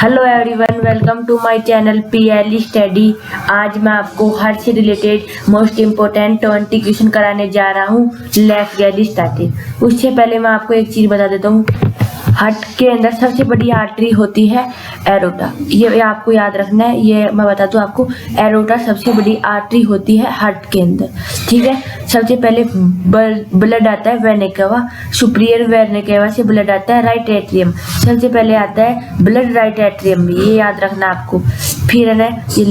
Hello everyone, welcome to my channel PL study. आज मैं आपको हार्ट से रिलेटेड मोस्ट इम्पोर्टेंट 20 क्वेश्चन कराने जा रहा हूँ। Let's get started. उससे पहले मैं आपको एक चीज़ बता देता हूँ। हार्ट के अंदर सबसे बड़ी आर्टरी होती है एरोटा। ये आपको याद रखना है। ये मैं बता दूँ आपको, एरोटा सबसे बड़ी आर्टरी होती है हार्ट के अंदर, ठीक है। सबसे पहले ब्लड आता है vena cava, superior vena cava से ब्लड आता है राइट एट्रियम। सबसे पहले आता है ब्लड राइट एट्रियम में, ये याद रखना आपको। फिर है ना, ये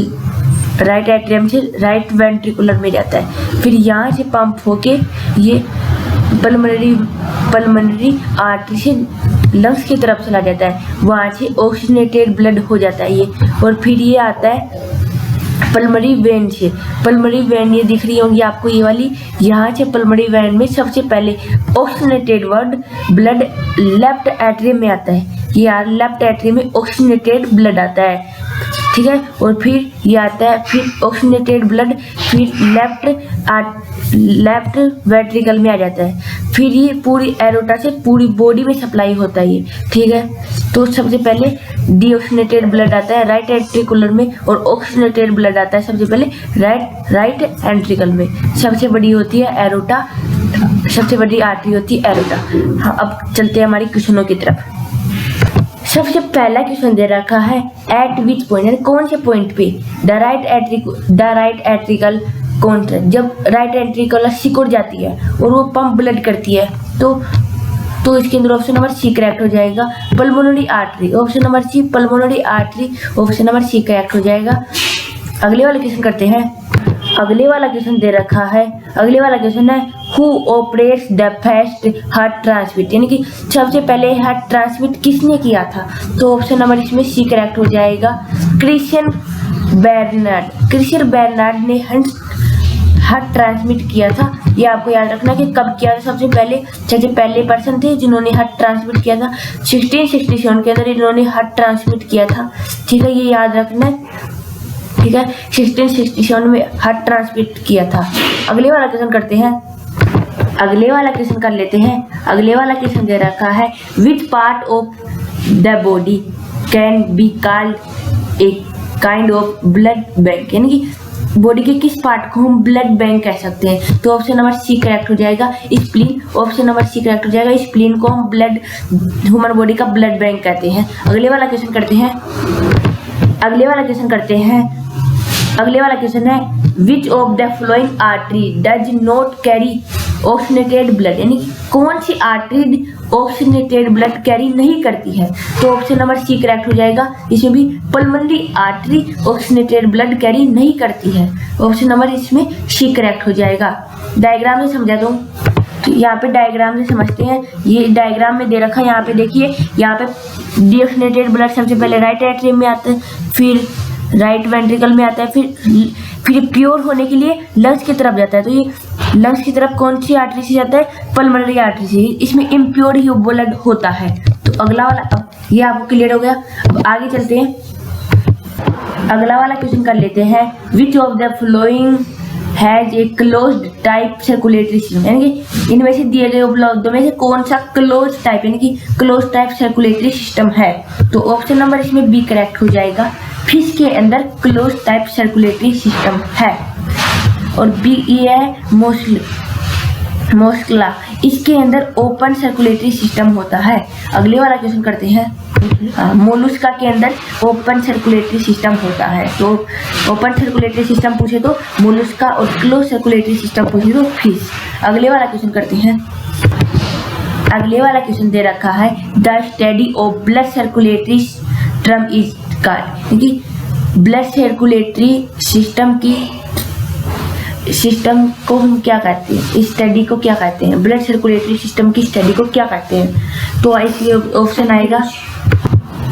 राइट एट्रियम से राइट वेंट्रिकुलर में जाता है। फिर यहाँ से पंप होके ये पल्मोनरी आर्टरी से लंग्स की तरफ चला जाता है। वहाँ से ऑक्सीजनेटेड ब्लड हो जाता है ये। और फिर ये आता है पल्मोनरी वेन से। पल्मोनरी वेन ये दिख रही होंगी आपको, ये वाली। यहाँ से पल्मोनरी वेन में सबसे पहले ऑक्सीजनेटेड ब्लड लेफ्ट एट्रियम में आता है। ये यार लेफ्ट एट्रियम में ऑक्सीजनेटेड ब्लड आता है, ठीक है। और फिर ये आता है, फिर ऑक्सीजनेटेड ब्लड फिर लेफ्ट वेंट्रिकल में आ जाता है। फिर ये पूरी एरोटा से पूरी बॉडी में सप्लाई होता है ये, ठीक है। तो सबसे पहले डीऑक्सीजनेटेड ब्लड आता है राइट वेंट्रिकुलर में, और ऑक्सीजनेटेड ब्लड आता है सबसे पहले राइट वेंट्रिकल में। सबसे बड़ी होती है एरोटा, सबसे बड़ी आर्टरी होती है एरोटा। हाँ, अब चलते हैं हमारी क्वेश्चनों की तरफ। सबसे पहला क्वेश्चन दे रखा है, एट विच पॉइंट, कौन से पॉइंट पे द राइट एट्रिकल कॉन्ट्रैक्ट, जब राइट एट्रिकल सिकुड़ जाती है और वो पंप ब्लड करती है, तो इसके अंदर ऑप्शन नंबर सी करेक्ट हो जाएगा। Pulmonary artery, option number C pulmonary artery, option number C correct हो जाएगा। अगले वाला क्वेश्चन करते हैं। अगले वाला क्वेश्चन दे रखा है, अगले वाला क्वेश्चन है, who operates the first heart transmit, यानी कि सबसे पहले हार्ट ट्रांसमिट किसने किया था। तो ऑप्शन नंबर इसमें सी करेक्ट हो जाएगा, क्रिश्चियन बेर्नार्ड ने हार्ट ट्रांसमिट किया था। ये आपको याद रखना कि कब किया था। सबसे पहले पर्सन थे जिन्होंने हार्ट ट्रांसमिट किया था 1667 के अंदर इन्होंने हार्ट ट्रांसमिट किया था, ठीक है। ये याद रखना है, ठीक है। 1667 में हार्ट ट्रांसमिट किया था। अगले वाला क्वेश्चन करते हैं। अगले वाला क्वेश्चन कर लेते हैं। अगले वाला क्वेश्चन दे रखा है, which part of the body can be called a kind of blood bank, यानी कि बॉडी के किस पार्ट को हम ब्लड बैंक कह सकते हैं। तो ऑप्शन नंबर सी करेक्ट हो जाएगा, spleen. Option number C correct हो जाएगा, स्प्लीन को हम ह्यूमन बॉडी का ब्लड बैंक कहते हैं। अगले वाला क्वेश्चन करते हैं। अगले वाला क्वेश्चन है, which of the flowing artery does not carry oxygenated blood, यानी कौन सी आर्टरी ऑक्सीजनेटेड ब्लड कैरी नहीं करती है। तो ऑप्शन नंबर सी करेक्ट हो जाएगा। इसमें भी pulmonary artery oxygenated blood carry नहीं करती है। ऑप्शन नंबर इसमें सी करेक्ट हो जाएगा। डायग्राम से समझा दूँ, तो यहाँ पे डायग्राम से समझते हैं। ये डायग्राम में दे रखा है, यहाँ पे देखिए, यहाँ पे डीऑक्सीजनेटेड ब्लड सबसे पहले राइट एट्रियम में आता है, फिर राइट वेंट्रिकल में आता है, फिर प्योर होने के लिए लंग्स की तरफ जाता है। तो ये लंग्स की तरफ कौन सी आर्टरी से जाता है, पल्मोनरी आर्टरी से। इसमें इम्प्योर ही ब्लड होता है। तो अगला वाला, अब ये आपको क्लियर हो गया। अब आगे चलते हैं। अगला वाला क्वेश्चन कर लेते हैं, विच of the flowing has a closed type circulatory system, यानी कि इनमें से दिए गए उपलब्धों में से कौन सा क्लोज टाइप, यानी कि क्लोज टाइप सर्कुलेटरी सिस्टम है। तो ऑप्शन नंबर इसमें बी करेक्ट हो जाएगा, फिश के अंदर क्लोज टाइप सर्कुलेटरी सिस्टम है। और बी ये है मोस्कला, इसके अंदर ओपन सर्कुलेटरी सिस्टम होता है। अगले वाला क्वेश्चन करते हैं। मोलुस्का के अंदर ओपन सर्कुलेटरी सिस्टम होता है। तो ओपन सर्कुलेटरी सिस्टम पूछे तो मोलुस्का, और क्लोज सर्कुलेटरी सिस्टम पूछे तो फिश। अगले वाला क्वेश्चन करते हैं। अगले वाला क्वेश्चन दे रखा है, the study of blood circulatory system is called, क्योंकि ब्लड सर्कुलेटरी सिस्टम को हम क्या कहते हैं, इस स्टडी को क्या कहते हैं, ब्लड सर्कुलेटरी सिस्टम की स्टडी को क्या कहते हैं। तो इसलिए ऑप्शन आएगा,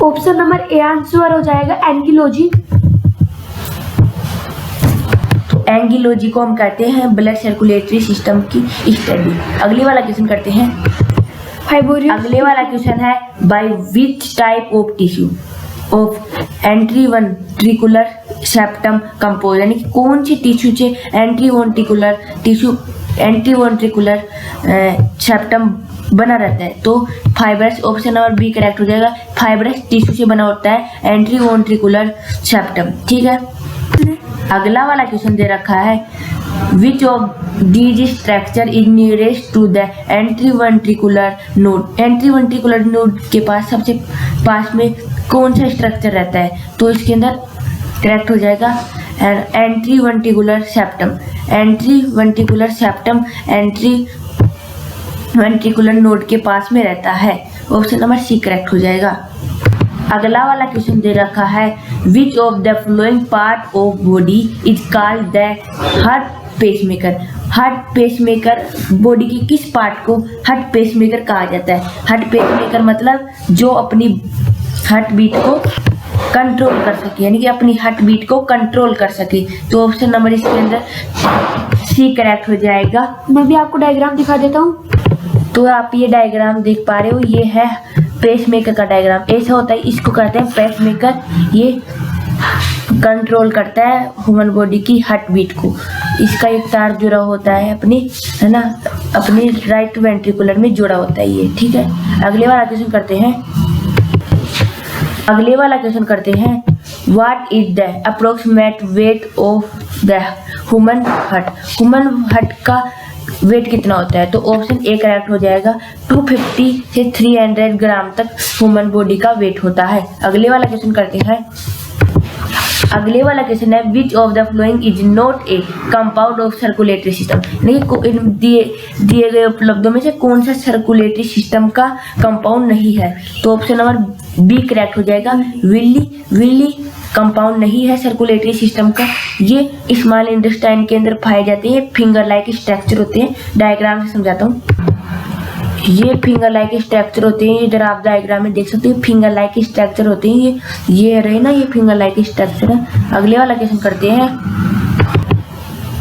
ऑप्शन नंबर ए आंसर हो जाएगा एंगियोलॉजी। तो एंगियोलॉजी को हम कहते हैं ब्लड सर्कुलेटरी सिस्टम की स्टडी। अगले वाला क्वेश्चन करते हैं। अगले वाला क्वेश्चन है, by which type of tissue of atrioventricular septum compose, यानी कि कौन सी टिश्यू से एंट्रीवेंट्रिकुलर सेप्टम बना रहता है। तो fibrous option number B correct हो जाएगा। फाइब्रस टिश्यू से बना होता है एंट्रीवेंट्रिकुलर सेप्टम। ठीक है, अगला वाला क्वेश्चन दे रखा है which of these structure is nearest to the atrioventricular node. Atrioventricular node के पास सबसे पास में कौन सा स्ट्रक्चर रहता है? तो इसके अंदर करेक्ट हो जाएगा एंट्रीवेंट्रिकुलर सेप्टम। एंट्रीवेंट्रिकुलर सेप्टम एंट्रीवेंट्रिकुलर नोड के पास में रहता है। ऑप्शन नंबर सी करेक्ट हो जाएगा। अगला वाला क्वेश्चन दे रखा है which of the following part of body is called the heart pacemaker. Heart pacemaker body के किस पार्ट को हार्ट पेसमेकर कहा जाता है? हार्ट पेसमेकर मतलब जो अपनी हार्ट बीट को कंट्रोल कर सके, यानी कि अपनी हार्ट बीट को कंट्रोल कर सके। तो ऑप्शन नंबर इसके अंदर सी करेक्ट हो जाएगा। मैं भी आपको डायग्राम दिखा देता हूँ। तो आप ये डायग्राम देख पा रहे हो, ये है पेसमेकर का डायग्राम। ऐसा होता है, इसको कहते हैं पेसमेकर। ये कंट्रोल करता है ह्यूमन बॉडी की हार्ट बीट को। इसका एक तार जुड़ा होता है अपनी, है ना, अपनी राइट वेंट्रिकुलर में जुड़ा होता है ये। ठीक है, अगले वाला क्वेश्चन करते हैं what is the approximate weight of the human heart. Human heart का वेट कितना होता है? तो ऑप्शन ए करेक्ट हो जाएगा। 250 से 300 ग्राम तक ह्यूमन बॉडी का वेट होता है। अगले वाला क्वेश्चन है which of the following is not a compound of circulatory system. दिए गए उपलब्धों में से कौन सा सर्कुलेटरी सिस्टम का कंपाउंड नहीं है? तो ऑप्शन नंबर बी करेक्ट हो जाएगा। विल्ली कंपाउंड नहीं है सर्कुलेटरी सिस्टम का। ये स्मॉल इंटेस्टाइन के अंदर पाए जाते हैं, फिंगर लाइक स्ट्रक्चर होते हैं। डायग्राम से समझाता हूँ। ये फिंगर लाइक स्ट्रक्चर होते हैं, इधर आप डायग्राम में देख सकते हैं फिंगर लाइक स्ट्रक्चर होते हैं। ये रहे ना, ये फिंगर लाइक स्ट्रक्चर है। अगले वाला क्वेश्चन करते हैं।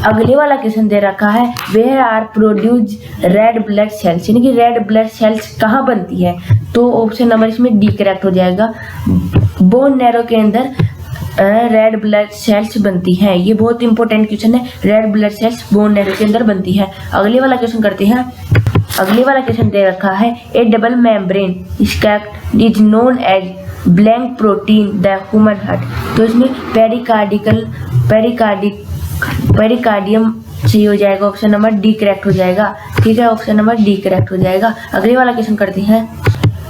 अगले वाला क्वेश्चन दे रखा है where are produce red blood cells, यानी कि रेड ब्लड सेल्स कहाँ बनती है? तो ऑप्शन नंबर इसमें डी करेक्ट हो जाएगा। बोन नैरो के अंदर रेड ब्लड सेल्स बनती हैं। ये बहुत इंपॉर्टेंट क्वेश्चन है। Red blood cells bone marrow के अंदर बनती है। अगले वाला क्वेश्चन करते हैं। अगले वाला क्वेश्चन दे रखा है a double membrane sac is known as blank protein the human heart. तो इसमें पेरिकार्डियम सही हो जाएगा। ऑप्शन नंबर डी करेक्ट हो जाएगा। ठीक है, ऑप्शन नंबर डी करेक्ट हो जाएगा। अगले वाला क्वेश्चन करते हैं।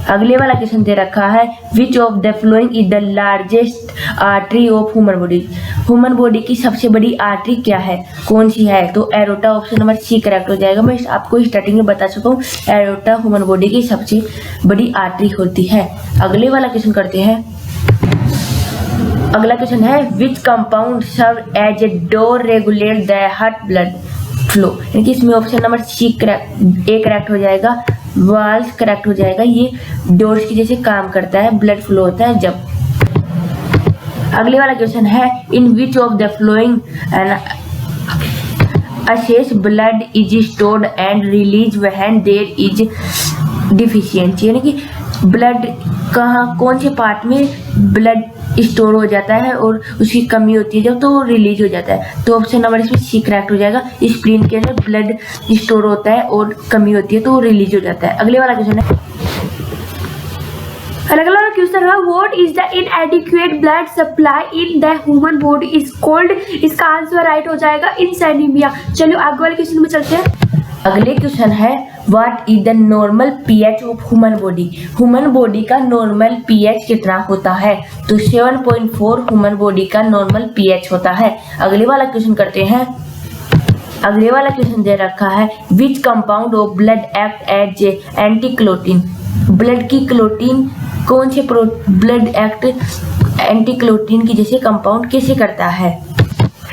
अगले वाला क्वेश्चन दे रखा है which of the following is the largest artery of human body. Human body की सबसे बड़ी आर्टरी क्या है, कौन सी है? तो aorta. Option number C correct हो जाएगा। मैं आपको स्टार्टिंग में बता चुका हूँ, एरोटा ह्यूमन बॉडी की सबसे बड़ी आर्टरी होती है। अगले वाला क्वेश्चन करते हैं। अगला क्वेश्चन है which compound serve as a door regulate the heart blood flow, यानी कि इसमें option number C A correct हो जाएगा। वाल्स करेक्ट हो जाएगा। ये डोर्स की जैसे काम करता है, ब्लड फ्लो होता है जब। अगले वाला क्वेश्चन है in which of the following access blood is stored and release when there is deficiency, यानी कि ब्लड कौन से पार्ट में ब्लड स्टोर हो जाता है और उसकी कमी होती है जब, तो रिलीज हो जाता है। तो ऑप्शन नंबर इसमें सी करेक्ट हो जाएगा। स्प्लीन के अंदर ब्लड स्टोर होता है और कमी होती है तो रिलीज हो जाता है। अगले वाला क्वेश्चन है। अगला क्वेश्चन है what is the इनएडिक्वेट blood supply in the human body is called. इसका आंसर राइट हो जाएगा इंसैनिमिया। चलो आगे वाले क्वेश्चन में चलते हैं। अगले क्वेश्चन है what is the normal pH of human body. Human body का नॉर्मल पीएच कितना होता है? तो 7.4 ह्यूमन बॉडी का नॉर्मल पीएच होता है। अगले वाला क्वेश्चन करते हैं। अगले वाला क्वेश्चन दे रखा है which compound of blood act as anti clotting. Blood की क्लोटिन कौन से ब्लड एक्ट एंटी क्लोटिन की जैसे कंपाउंड कैसे करता है?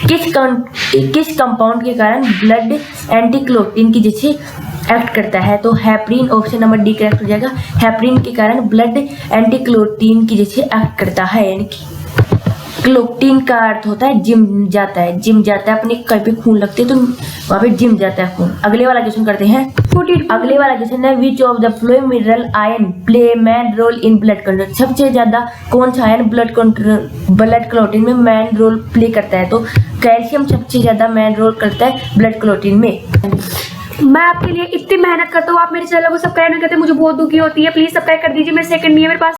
किस कंपाउंड के कारण ब्लड एंटी क्लोटिन की जैसे एक्ट करता है? तो heparin. Option number D correct हो जाएगा। हेपरिन के कारण ब्लड एंटी क्लोटिन की जैसे एक्ट करता है, यानी कि क्लोटिन का अर्थ होता है जिम जाता है। अपने कहीं पे खून लगते है तो वहाँ पे जिम जाता है खून। अगले वाला क्वेश्चन करते हैं। अगले वाला क्वेश्चन है which of the flowing mineral ion play main role in blood control. सबसे ज्यादा कौन सा आयन ब्लड क्लोटिन में मैन रोल प्ले करता है? तो कैल्शियम सबसे ज्यादा मैन रोल करता है ब्लड क्लोटिन में। मैं आपके लिए इतनी मेहनत करता हूँ, आप मेरे चैनल को सब्सक्राइब नहीं करते, मुझे बहुत दुखी होती है। प्लीज सब्सक्राइब कर दीजिए। मेरे सेकंड में है मेरे पास